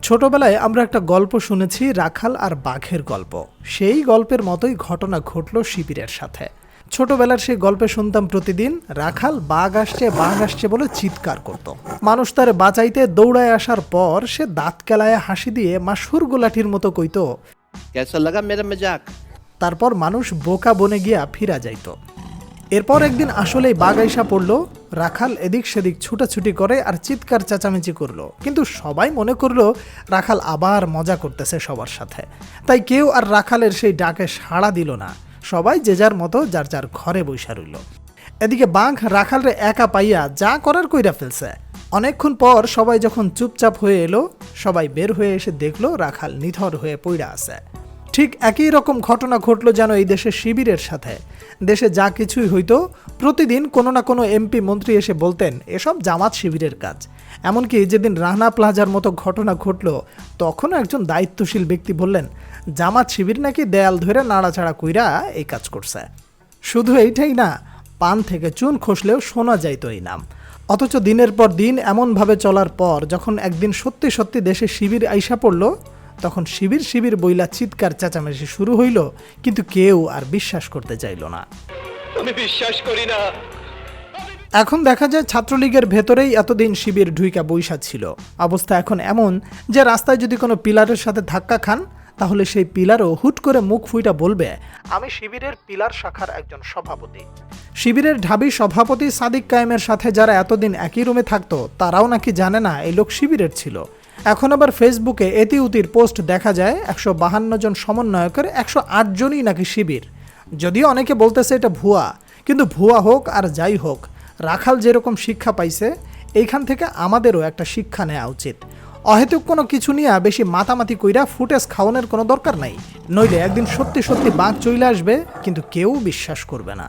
ছোটবেলায় আমরা একটা গল্প শুনেছি, রাখাল আর বাঘের গল্প। সেই গল্পের মতোই ঘটনা ঘটলো শিবিরের সাথে। ছোটবেলার সেই গল্পে শুনতাম প্রতিদিন রাখাল বাঘ আসছে বলে চিৎকার করত। মানুষ তার বাঁচাইতে দৌড়ায় আসার পর সে দাঁত কেলায় হাসি দিয়ে মাসুর গোলাঠির মতো কইত, कैसा लगा मेरा मजाक। তারপর মানুষ বোকা বনে গিয়া ফিরা যাইত। এরপর একদিন আসলেই বাঘ আইসা পড়ল। রাখাল এদিক সেদিক ছুটাছুটি করে আর চিৎকার চেঁচামেচি করলো, কিন্তু সবাই মনে করলো রাখাল আবার মজা করতেছে সবার সাথে। তাই কেউ আর রাখালের সেই ডাকে সাড়া দিল না। সবাই যে যার মতো যার যার ঘরে বইসা রইল। এদিকে বাঘ রাখালরে একা পাইয়া যা করার কইরা ফেলছে। অনেকক্ষণ পর সবাই যখন চুপচাপ হয়ে এলো, সবাই বের হয়ে এসে দেখলো রাখাল নিথর হয়ে পইড়া আছে। ঠিক একই রকম ঘটনা ঘটলো যেন এই দেশের শিবিরের সাথে। দেশে যা কিছুই হইতো, প্রতিদিন কোনো না কোনো এমপি মন্ত্রী এসে বলতেন এসব জামাত শিবিরের কাজ। এমনকি যেদিন রানা প্লাজার মতো ঘটনা ঘটলো, তখন একজন দায়িত্বশীল ব্যক্তি বললেন জামাত শিবির নাকি দেয়াল ধরে নাড়াচাড়া কইরা এই কাজ করছে। শুধু এইটাই না, পান থেকে চুন খসলেও শোনা যাইত এই নাম। অথচ দিনের পর দিন এমনভাবে চলার পর যখন একদিন সত্যি সত্যি দেশে শিবির আইসা পড়ল, তখন শিবির শিবির বইলা চিৎকার চেঁচামেচি শুরু হইল, কিন্তু কেউ আর বিশ্বাস করতে চাইল না। আমি বিশ্বাস করি না। এখন দেখা যায় ছাত্রলীগের ভেতরেই এতদিন শিবির ঢুইকা বইসা ছিল। অবস্থা এখন এমন যে রাস্তায় যদি কোনো পিলারের সাথে ধাক্কা খান, তাহলে সেই পিলারও হুট করে মুখ ফুইটা বলবে আমি শিবিরের পিলার শাখার একজন সভাপতি। শিবিরের ঢাবি সভাপতি সাদিক কায়েমের সাথে যারা এতদিন একই রুমে থাকতো, তারাও নাকি জানে না এই লোক শিবিরের ছিল। এখন আবার ফেসবুকে এতিউতির পোস্ট দেখা যায় 152 জন সমন্বয়কের 108 জনই নাকি শিবির। যদিও অনেকে বলতেছে এটা ভুয়া, কিন্তু ভুয়া হোক আর যাই হোক, রাখাল যেরকম শিক্ষা পাইছে, এইখান থেকে আমাদেরও একটা শিক্ষা নেওয়া উচিত। অহেতুক কোনো কিছু নিয়ে বেশি মাতামাতি কইরা ফুটেজ খাওয়ানোর কোনো দরকার নাই, নইলে একদিন সত্যি সত্যি বাঘ চলে আসবে, কিন্তু কেউ বিশ্বাস করবে না।